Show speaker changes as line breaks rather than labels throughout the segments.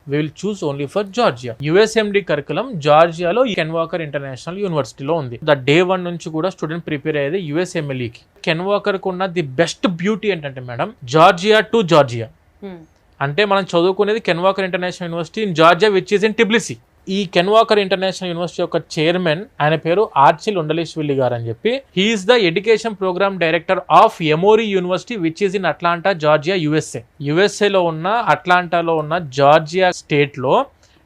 we will choose only for Georgia. USMD curriculum జార్జియాలో Ken Walker international యూనివర్సిటీలో ఉంది. The day 1 నుంచి కూడా స్టూడెంట్ ప్రిపేర్ అయ్యేది USMLE కి. కెన్ వాకర్ కు ఉన్న ది బెస్ట్ బ్యూటీ ఏంటంటే మేడం, జార్జియా టు జార్జియా అంటే మనం చదువుకునేది Ken Walker international university in Georgia which is in Tbilisi. ఈ కెన్ వాకర్ ఇంటర్నేషనల్ యూనివర్సిటీ యొక్క చైర్మన్, ఆయన పేరు ఆర్చిల్ ఉండలేశ్విల్లి గారు అని చెప్పి, he is the education programme director of Emory university which is in Atlanta Georgia యుఎస్ఏలో ఉన్న అట్లాంటాలో ఉన్న జార్జియా స్టేట్ లో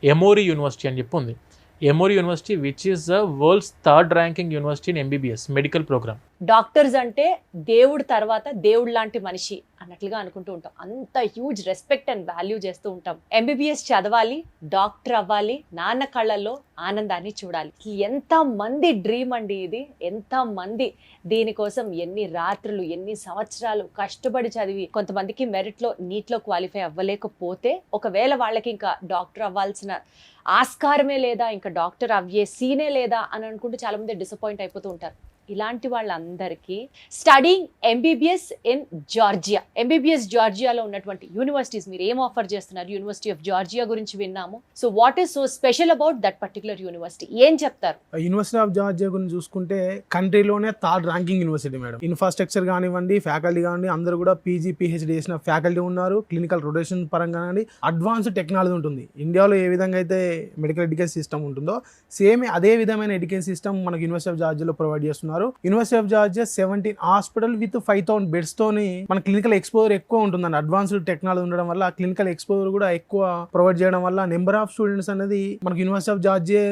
ఎమోరీ యూనివర్సిటీ అని చెప్పి ఉంది. Emory university which is the world's 3rd ranking university in MBBS medical programme.
Doctors అంటే దేవుడు తర్వాత దేవుడు లాంటి మనిషి అన్నట్లుగా అనుకుంటూ ఉంటాం. అంత హ్యూజ్ రెస్పెక్ట్ అండ్ వాల్యూ చేస్తూ ఉంటాం. MBBS చదవాలి, డాక్టర్ అవ్వాలి, నాన్న కళ్ళల్లో ఆనందాన్ని చూడాలి. ఎంత మంది డ్రీమ్ అండి ఇది. ఎంత మంది దీనికోసం ఎన్ని రాత్రులు, ఎన్ని సంవత్సరాలు కష్టపడి చదివి, కొంతమందికి మెరిట్లో నీట్లో క్వాలిఫై అవ్వలేకపోతే, ఒకవేళ వాళ్ళకి ఇంకా డాక్టర్ అవ్వాల్సిన ఆస్కారమే లేదా, ఇంకా డాక్టర్ అవ్వే సీనే లేదా అని అనుకుంటూ చాలా మంది డిసప్పాయింట్ అయిపోతూ ఉంటారు. ఇలాంటి వాళ్ళందరికీ studying MBBS in Georgia, MBBS జార్జియాలో ఉన్నటువంటి యూనివర్సిటీస్ మీరు ఏం ఆఫర్ చేస్తున్నారు? యూనివర్సిటీ ఆఫ్ జార్జియా గురించి విన్నాము. So what is so special about that particular university? ఏం చెప్తారు?
యూనివర్సిటీ ఆఫ్ జార్జియా గురించి చూసుకుంటే కంట్రీలోనే 3rd ranking university madam. Infrastructure కానివ్వండి, ఫ్యాకల్టీ కానివ్వండి, అందరూ కూడా PG PhD చేసిన ఫ్యాకల్టీ ఉన్నారు. క్లినికల్ రొటేషన్ పరంగా కానివ్వండి, అడ్వాన్స్డ్ టెక్నాలజీ ఉంటుంది. ఇండియాలో ఏ విధంగా అయితే మెడికల్ ఎడ్యుకేషన్ సిస్టమ్ ఉంటుందో సేమ్ అదే విధమైన ఎడ్యుకేషన్ సిస్టమ్ మనకు యూనివర్సిటీ ఆఫ్ జార్జియాలో ప్రొవైడ్ చేస్తున్నారు. University of Georgia 17 hospital with 5,000 beds తోని మన క్లినికల్ ఎక్స్పోజర్ ఎక్కువ ఉంటుందండి. అడ్వాన్స్డ్ టెక్నాలజీ ఉండడం వల్ల క్లినికల్ ఎక్స్పోజర్ కూడా ఎక్కువ ప్రొవైడ్ చేయడం వల్ల నెంబర్ ఆఫ్ స్టూడెంట్స్ అనేది మనకు యూనివర్సిటీ ఆఫ్ జార్జియా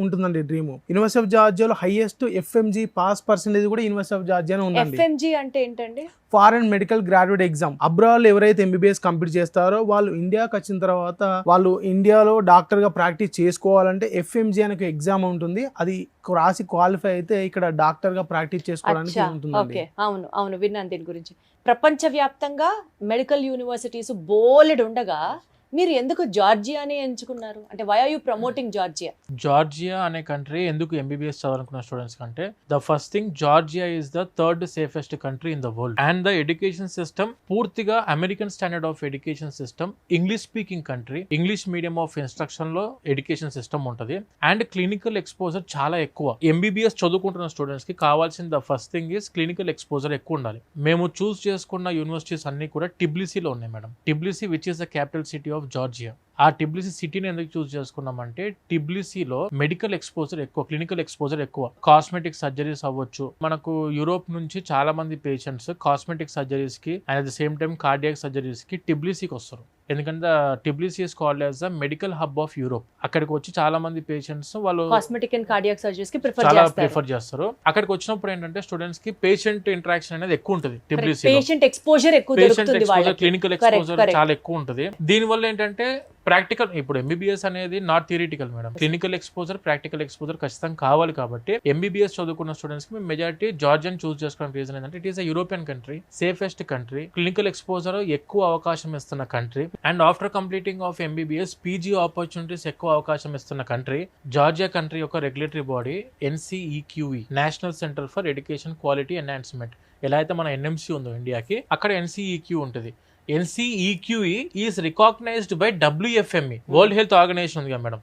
ఉంటుందండి డ్రీమ్. యూనివర్సిటీ ఆఫ్ జార్జియాలో హైయెస్ట్ FMG పాస్ పర్సెంటేజ్ కూడా యూనివర్సిటీ ఆఫ్ జార్జియానే ఉందండి.
FMG అంటే ఏంటండి?
Foreign medical graduate exam. Abroad ఎవరైతే MBBS కంప్లీట్ చేస్తారో వాళ్ళు ఇండియాకి వచ్చిన తర్వాత వాళ్ళు ఇండియాలో డాక్టర్ గా ప్రాక్టీస్ చేసుకోవాలంటే FMG అనే ఒక ఎగ్జామ్ ఉంటుంది. అది రాసి క్వాలిఫై అయితే ఇక్కడ డాక్టర్ గా ప్రాక్టీస్ చేసుకోవడానికి ఉంటుంది.
అవును అవును, విన్నాను దీని గురించి. ప్రపంచవ్యాప్తంగా మెడికల్ యూనివర్సిటీస్ బోలెడు ఉండగా మీరు ఎందుకు జార్జియానే ఎంచుకున్నారు? అంటే why are you promoting Georgia?
Georgia అనే కంట్రీ ఎందుకు MBBS చదవాలనుకున్న స్టూడెంట్స్ కంటే, the first thing, Georgia is the 3rd safest country in the world. And the education system పూర్తిగా American standard of education system, English speaking country, English medium of instruction లో education system ఉంటుంది. And clinical exposure చాలా ఎక్కువ. MBBS చదువుకుంటున్న students కి కావాల్సిన the first thing is clinical exposure ఎక్కువ ఉండాలి. మేము చూస్ చేసుకున్న యూనివర్సిటీస్ అన్ని కూడా టిబ్లిసీలో ఉన్నాయి madam. టిబ్లిసీ which is the capital city of Georgia. ఆ టిబ్లిసీ సిటీని ఎందుకు చూస్ చేసుకున్నామంటే, టిబ్లిసీలో మెడికల్ ఎక్స్పోజర్ ఎక్కువ, క్లినికల్ ఎక్స్పోజర్ ఎక్కువ. కాస్మెటిక్ సర్జరీస్ అవ్వచ్చు. మనకు యూరోప్ నుంచి చాలా మంది పేషెంట్స్ కాస్మెటిక్ సర్జరీస్ కి and at the same time cardiac surgeries కి టిబ్లిసీకి వస్తారు. ఎందుకంటే టిబ్లిసీ is called as the medical hub of Europe. అక్కడికి వచ్చి చాలా మంది పేషెంట్స్ వాళ్ళు
కాస్మెటిక్ అండ్ కార్డియాక్ సర్జరీస్ కి
చాలా ప్రిఫర్ చేస్తారు. అక్కడికి వచ్చినప్పుడు ఏంటంటే స్టూడెంట్స్ కి పేషెంట్ ఇంటరాక్షన్ అనేది ఎక్కువ ఉంటుంది. టిబ్లిసీ
పేషెంట్ ఎక్స్పోజర్ ఎక్కువ దొరుకుతుంది వాళ్ళకి.
క్లినికల్ ఎక్స్పోజర్ చాలా ఎక్కువ ఉంటుంది. దీని వల్ల ఏంటంటే ప్రాక్టికల్, ఇప్పుడు MBBS అనేది not theoretical madam. Clinical exposure, practical exposure ఖచ్చితంగా కావాలి. కాబట్టి MBBS చదువుకున్న స్టూడెంట్స్ కి మెజారిటీ జార్జియన్ చూస్ చేసుకోవడానికి రీజన్ ఏంటంటే, it is a European country, safest country, clinical exposure ఎక్కువ అవకాశం ఇస్తున్న country. And after completing of MBBS PG opportunities ఎక్కువ అవకాశం ఇస్తున్న కంట్రీ. జార్జియా కంట్రీ యొక్క regulatory body NCEQE, national centre for education quality enhancement. ఎలా అయితే మన NMC ఉందో ఇండియాకి, అక్కడ NCEQ ఉంటుంది. NCEQE is recognised by WFME, World Health Organization ఉంది కదా మేడం,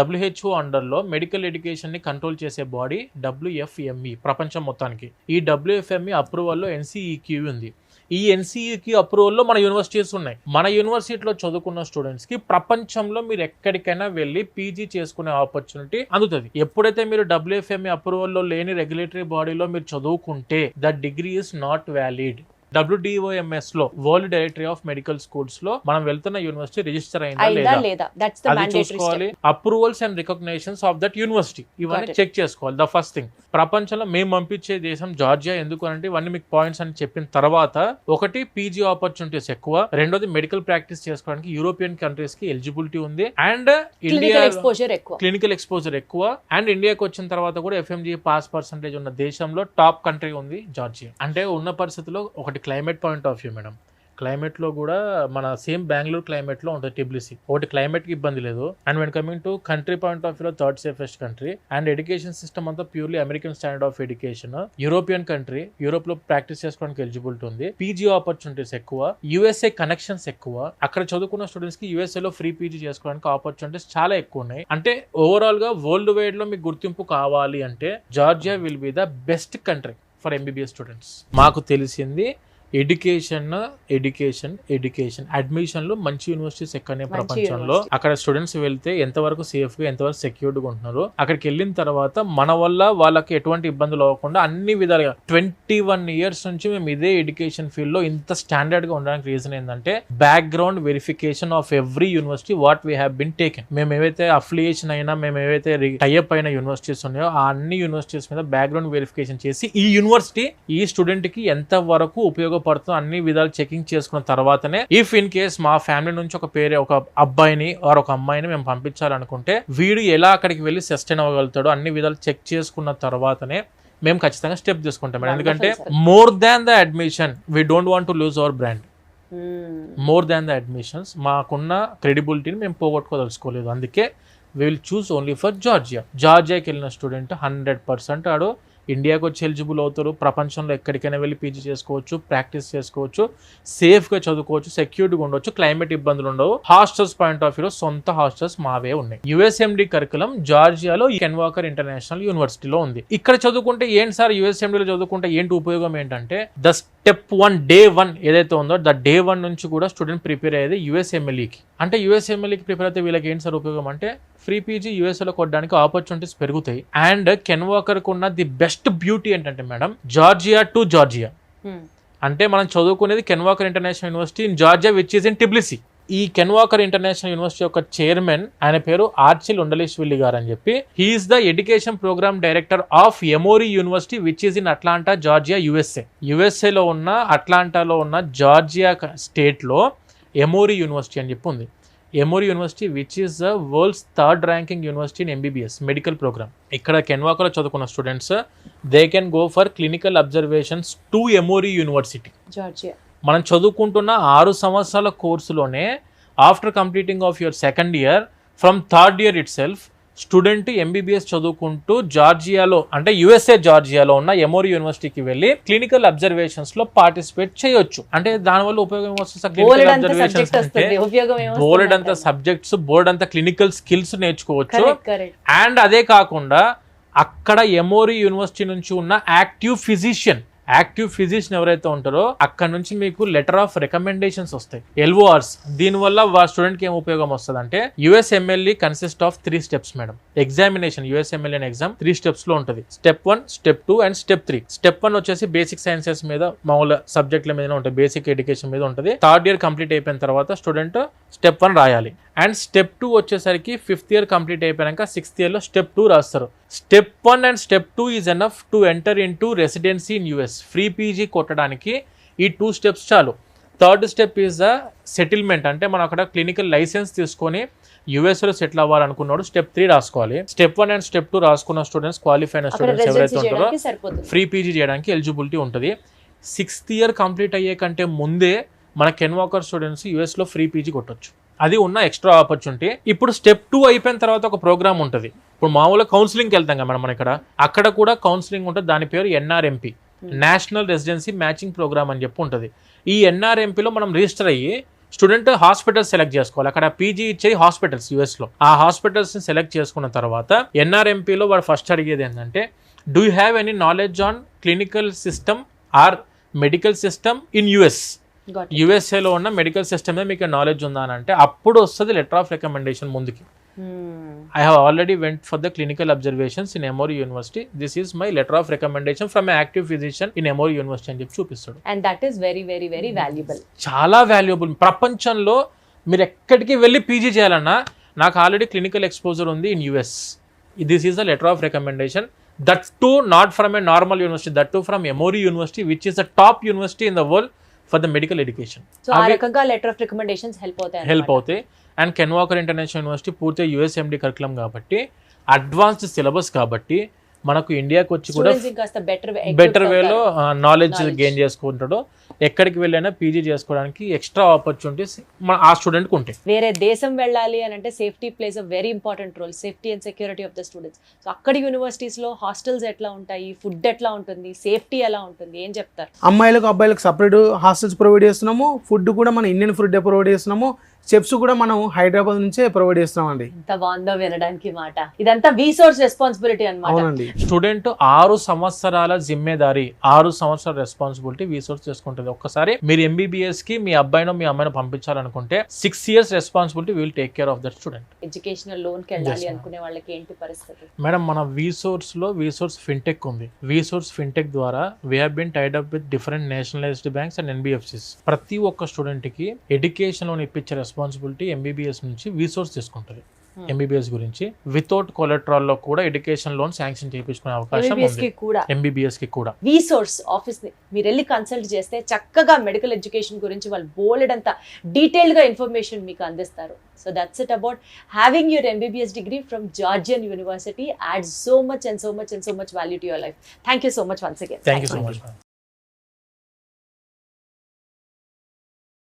WHO అండర్ లో మెడికల్ ఎడ్యుకేషన్ ని కంట్రోల్ చేసే బాడీ WFME ప్రపంచం మొత్తానికి. ఈ WFME అప్రూవల్ లో NCEQE ఉంది. ఈ NCEQE అప్రూవల్ లో మన యూనివర్సిటీస్ ఉన్నాయి. మన యూనివర్సిటీలో చదువుకున్న స్టూడెంట్స్ కి ప్రపంచంలో మీరు ఎక్కడికైనా వెళ్ళి PG చేసుకునే ఆపర్చునిటీ అందుతుంది. ఎప్పుడైతే మీరు WFME అప్రూవల్ లో లేని రెగ్యులేటరీ బాడీలో మీరు చదువుకుంటే the degree is not valid. WDOMS లో, world directory of medical schools లో మనం వెళ్తున్న యూనివర్సిటీ రిజిస్టర్ అయిందా లేదా అది చూసుకోవాలి. Approvals and recognitions of that university ఇవన్నీ చెక్ చేసుకోవాలి. ద ఫస్ట్ థింగ్, ప్రపంచంలో మేము పంపించే దేశం జార్జియా. ఎందుకు అంటే ఇవన్నీ మీకు పాయింట్స్ అని చెప్పిన తర్వాత, ఒకటి PG ఆపర్చునిటీస్ ఎక్కువ, రెండోది మెడికల్ ప్రాక్టీస్ చేసుకోవడానికి యూరోపియన్ కంట్రీస్ కి ఎలిజిబిలిటీ ఉంది, అండ్ ఇండియా క్లినికల్ ఎక్స్పోజర్ ఎక్కువ. అండ్ ఇండియాకి వచ్చిన తర్వాత కూడా FMG పాస్ పర్సెంటేజ్ ఉన్న దేశంలో టాప్ కంట్రీ ఉంది జార్జియా. అంటే ఉన్న పరిస్థితుల్లో ఒకటి climate point of view madam. Climate లో కూడా మన సేమ్ బెంగళూరు క్లైమేట్ లో ఉంటుంది టిబ్లిసి. ఒకటి క్లైమేట్ కి ఇబ్బంది లేదు. And when coming to country point of view, third safest country. And education system అంతా purely American standard of education. European country, Europe లో ప్రాక్టీస్ చేసుకోవడానికి ఎలిజిబిలిటీ ఉంది. పీజీ ఆపర్చునిటీస్ ఎక్కువ, యుఎస్ఏ కనెక్షన్స్ ఎక్కువ. అక్కడ చదువుకున్న స్టూడెంట్స్ కి యుఎస్ఏ లో ఫ్రీ పీజీ చేసుకోవడానికి ఆపర్చునిటీస్ చాలా ఎక్కువ ఉన్నాయి. అంటే ఓవరాల్ గా వరల్డ్ వైడ్ లో మీకు గుర్తింపు కావాలి అంటే Georgia will be the best country for MBBS students. మాకు తెలిసింది ఎడ్యుకేషన్ అడ్మిషన్లు మంచి యూనివర్సిటీస్ ఎక్కడనే ప్రపంచంలో. అక్కడ స్టూడెంట్స్ వెళ్తే ఎంతవరకు సేఫ్ గా ఎంతవరకు సెక్యూర్డ్ గా ఉంటున్నారు. అక్కడికి వెళ్ళిన తర్వాత మన వల్ల వాళ్ళకి ఎటువంటి ఇబ్బందులు అవ్వకుండా అన్ని విధాలుగా 21 years నుంచి మేము ఇదే ఎడ్యుకేషన్ ఫీల్డ్ లో ఇంత స్టాండర్డ్ గా ఉండడానికి రీజన్ ఏంటంటే background verification of every university what we have been taken. మేము ఏవైతే అఫిలియేషన్ అయినా, మేము ఏవైతే టైఅప్ అయిన యూనివర్సిటీస్ ఉన్నాయో ఆ అన్ని యూనివర్సిటీస్ మీద బ్యాక్గ్రౌండ్ వెరిఫికేషన్ చేసి ఈ యూనివర్సిటీ ఈ స్టూడెంట్ కి ఎంత వరకు ఉపయోగపడుతుంది అన్ని విధాలు చెకింగ్ చేసుకున్న తర్వాతనే ఇఫ్ ఇన్ కేస్ మా ఫ్యామిలీ నుంచి ఒక అబ్బాయిని ఆర్ ఒక అమ్మాయిని మేము పంపించాలనుకుంటే వీడు ఎలా అక్కడికి వెళ్ళి సస్టైన్ అవ్వగలుగుతాడో అన్ని విధాలు చెక్ చేసుకున్న తర్వాతనే మేము ఖచ్చితంగా స్టెప్ తీసుకుంటాం. ఎందుకంటే more than the admission we don't want to lose our brand. More than the admissions మాకున్న క్రెడిబిలిటీని మేము పోగొట్టుకోదలుచుకోలేదు. అందుకే we will choose only for Georgia. జార్జియాకి వెళ్ళిన స్టూడెంట్ 100% ఆడు ఇండియాకి వచ్చి ఎలిజిబుల్ అవుతారు. ప్రపంచంలో ఎక్కడికైనా వెళ్ళి పీజీ చేసుకోవచ్చు, ప్రాక్టీస్ చేసుకోవచ్చు, సేఫ్గా చదువుకోవచ్చు, సెక్యూర్డ్గా ఉండవచ్చు, క్లైమేట్ ఇబ్బందులు ఉండవు. హాస్టల్స్ పాయింట్ ఆఫ్ వ్యూలో సొంత హాస్టల్స్ మావే ఉన్నాయి. యుఎస్ఎండి కరికులం జార్జియాలో కెన్ వాకర్ ఇంటర్నేషనల్ యూనివర్సిటీలో ఉంది. ఇక్కడ చదువుకుంటే ఏంటి సార్, యుఎస్ఎండిలో చదువుకుంటే ఏంటి ఉపయోగం ఏంటంటే ద స్టెప్ 1 డే 1 ఏదైతే ఉందో ద డే 1 నుంచి కూడా స్టూడెంట్ ప్రిపేర్ అయ్యేది యుఎస్ఎంఎల్ఈకి. అంటే యుఎస్ఎంఎల్ఈకి ప్రిపేర్ అయితే వీళ్ళకి ఏంటి సార్ ఉపయోగం అంటే ఫ్రీ పీజీ యూఎస్ఏలో కొట్టడానికి ఆపర్చునిటీస్ పెరుగుతాయి. అండ్ కెన్ వాకర్కు ఉన్న ది బెస్ట్ బ్యూటీ ఏంటంటే మేడం, జార్జియా టు జార్జియా అంటే మనం చదువుకునేది Ken Walker international university in Georgia which is in Tbilisi. ఈ కెన్ వాకర్ ఇంటర్నేషనల్ యూనివర్సిటీ యొక్క చైర్మన్ ఆయన పేరు ఆర్చిల్ ఉండలేశ్వల్లి గారు అని చెప్పి, he is the education programme director of Emory university which is in Atlanta Georgia USA. యుఎస్ఏలో ఉన్న అట్లాంటాలో ఉన్న జార్జియా స్టేట్ లో ఎమోరీ యూనివర్సిటీ అని చెప్పి ఉంది. Emory university which is the world's 3rd ranking university in MBBS medical programme. ఇక్కడ కెన్వాకలో చదువుకున్న students they can go for clinical observations to Emory university. మనం చదువుకుంటున్న 6 సంవత్సరాల కోర్సులోనే after completing of your 2nd year from 3rd year itself student MBBS చదువుకుంటూ జార్జియాలో అంటే యుఎస్ఏ జార్జియాలో ఉన్న ఎమోరీ యూనివర్సిటీకి వెళ్ళి క్లినికల్ అబ్జర్వేషన్స్ లో పార్టిసిపేట్ చేయొచ్చు. అంటే దానివల్ల ఉపయోగం వస్తుంది. క్లినికల్ అబ్జర్వేషన్స్ అంటే బోర్డ్ అంత సబ్జెక్ట్స్, బోర్డ్ అంత క్లినికల్ స్కిల్స్ నేర్చుకోవచ్చు. అండ్ అదే కాకుండా అక్కడ ఎమోరీ యూనివర్సిటీ నుంచి ఉన్న యాక్టివ్ ఫిజిషియన్ ఎవరైతే ఉంటారో అక్కడ నుంచి మీకు లెటర్ ఆఫ్ రికమెండేషన్స్ వస్తాయి, LORs. దీనివల్ల స్టూడెంట్ కి ఏం ఉపయోగం వస్తుంది అంటే USMLE consist of 3 steps madam. Examination USMLE అనే ఎగ్జామ్ 3 steps లో ఉంటుంది. Step 1, step 2 and step 3. Step 1 వచ్చేసి బేసిక్ సైన్సెస్ మీద మామూలు సబ్జెక్టుల మీద ఉంటుంది, బేసిక్ ఎడ్యుకేషన్ మీద ఉంటుంది. 3rd year కంప్లీట్ అయిపోయిన తర్వాత స్టూడెంట్ స్టెప్ 1 రాయాలి. అండ్ స్టెప్ 2 వచ్చేసరికి 5th year కంప్లీట్ అయిపోయాక 6th year లో స్టెప్ 2 రాస్తారు. Step 1 and step 2 is enough to enter in to residency in US. Free PG కొట్టడానికి ఈ 2 steps చాలు. 3rd step is the settlement. అంటే మనం అక్కడ క్లినికల్ లైసెన్స్ తీసుకొని యుఎస్లో సెటిల్ అవ్వాలనుకున్నాడు స్టెప్ 3 రాసుకోవాలి. స్టెప్ 1 అండ్ స్టెప్ 2 రాసుకున్న స్టూడెంట్స్, క్వాలిఫై అయిన స్టూడెంట్స్ ఎవరైతే ఉంటారో ఫ్రీ పీజీ చేయడానికి ఎలిజిబిలిటీ ఉంటుంది. 6th year కంప్లీట్ అయ్యే కంటే ముందే మన కెన్ వాకర్ స్టూడెంట్స్ యుఎస్లో ఫ్రీ పీజీ కొట్టొచ్చు. అది ఉన్న ఎక్స్ట్రా ఆపర్చునిటీ. ఇప్పుడు స్టెప్ 2 అయిపోయిన తర్వాత ఒక ప్రోగ్రామ్ ఉంటుంది. ఇప్పుడు మామూలుగా కౌన్సిలింగ్కి వెళ్తాం కదా మనం ఇక్కడ, అక్కడ కూడా కౌన్సిలింగ్ ఉంటుంది. దాని పేరు NRMP, national residency matching programme అని చెప్పి ఉంటుంది. ఈ NRMPలో మనం రిజిస్టర్ అయ్యి స్టూడెంట్ హాస్పిటల్స్ సెలెక్ట్ చేసుకోవాలి. అక్కడ పీజీ ఇచ్చేది హాస్పిటల్స్ యుఎస్లో. ఆ హాస్పిటల్స్ని సెలెక్ట్ చేసుకున్న తర్వాత NRMPలో వాడు ఫస్ట్ అడిగేది ఏంటంటే, do you have any knowledge on clinical system or medical system in US? యుఎస్ఏలో ఉన్న మెడికల్ సిస్టమ్ మీద మీకు నాలెడ్జ్ ఉందా అని అంటే అప్పుడు వస్తుంది లెటర్ ఆఫ్ రికమెండేషన్ ముందుకి. I have already went for the clinical observations in Emory University. This is my letter of recommendation from an active physician in Emory University అని చెప్పి చూపిస్తాడు.
And that is very very very valuable.
చాలా valuable. ప్రపంచంలో మీరు ఎక్కడికి వెళ్ళి PG చేయాలన్నా నాకు ఆల్రెడీ క్లినికల్ ఎక్స్పోజర్ ఉంది in US. This is the letter of recommendation. That too not from a normal university, that too from Emory University which is the top university in the world for the medical education.
So ఆ రకంగా letter of recommendations help అవుతాయి.
And can Walker international university పూర్తిగా యుఎస్ఎండి curriculum కాబట్టి, advanced syllabus కాబట్టి మనకు ఇండియాకి వచ్చి కూడా
స్టూడెంట్స్ ఇంకాస్త
బెటర్ వేలో నాలెడ్జ్
Knowledge.
గెయిన్ చేసుకుంటాడో, ఎక్కడికి వెళ్ళైనా పీజీ చేసుకోవడానికి ఎక్స్ట్రా ఆపర్చునిటీస్ ఆ స్టూడెంట్కి ఉంటాయి.
వేరే దేశం వెళ్ళాలి అని అంటే safety plays a very important role, safety and security of the students. So అక్కడ యూనివర్సిటీస్ లో హాస్టల్స్ ఎట్లా ఉంటాయి, ఫుడ్ ఎట్లా ఉంటుంది, సేఫ్టీ ఎలా ఉంటుంది, ఏం చెప్తారు?
అమ్మాయిలకు అబ్బాయిలకు సపరేట్ హాస్టల్స్ ప్రొవైడ్ చేస్తున్నాము. ఫుడ్ కూడా మన ఇండియన్ ఫుడ్ ప్రొవైడ్ చేస్తున్నాము. చెఫ్స్ కూడా మనం హైదరాబాద్ నుంచే ప్రొవైడ్ చేస్తున్నామండి.
ఎంత బాగుందో వినడానికి మాట. ఇదంతా రీసోర్స్ రెస్పాన్సిబిలిటీ అన్నమాట.
అవునండి.
స్టూడెంట్ 6 సంవత్సరాల జిమ్మేదారి, 6 సంవత్సరాల రెస్పాన్సిబిలిటీ రీసోర్స్ చేసుకుంటుంది. ఒక్కసారి మీరు ఎంబీబీఎస్ కి మీ అబ్బాయినో మీ అమ్మాయినో పంపించాలనుకుంటే 6 years responsibility will take care of that student.
Educational loan కి వెళ్ళాలి
Yes, ma'am.
అనుకునే వాళ్ళకి ఏంటి పరిస్థితి?
మేడం, మన వీసోర్స్ లో వీసోర్స్ ఫిన్టెక్ ఉంది. వీసోర్స్ ఫిన్టెక్ ద్వారా we have been tied up with different nationalised banks and NBFCs. ప్రతి ఒక్క స్టూడెంట్ కి ఎడ్యుకేషన్ లోన్ ఇప్పించే రెస్పాన్సిబిలిటీ ఎంబీబీఎస్ నుంచి వీసోర్స్ తీసుకుంటుంది. ఎంబీబీఎస్ గురించి వితౌట్ కొలెట్రాల్ లో కూడా ఎడ్యుకేషన్ లోన్ శాంక్షన్ చేయించుకునే అవకాశం
MBBS
ఉంది.
కి కూడా
ఎంబీబీఎస్ కి కూడా
వీసోర్స్ ఆఫీస్ ని మీరు వెళ్ళి కన్సల్ట్ చేస్తే చక్కగా మెడికల్ ఎడ్యుకేషన్ గురించి వాళ్ళు బోలెడ్ అంతా డీటెయిల్డ్ గా ఇన్ఫర్మేషన్ మీకు అందిస్తారు. So that's it about having your MBBS degree from Georgian university. Ads so much and so much and so much value to your life. Thank you so much once again.
Thank you so much.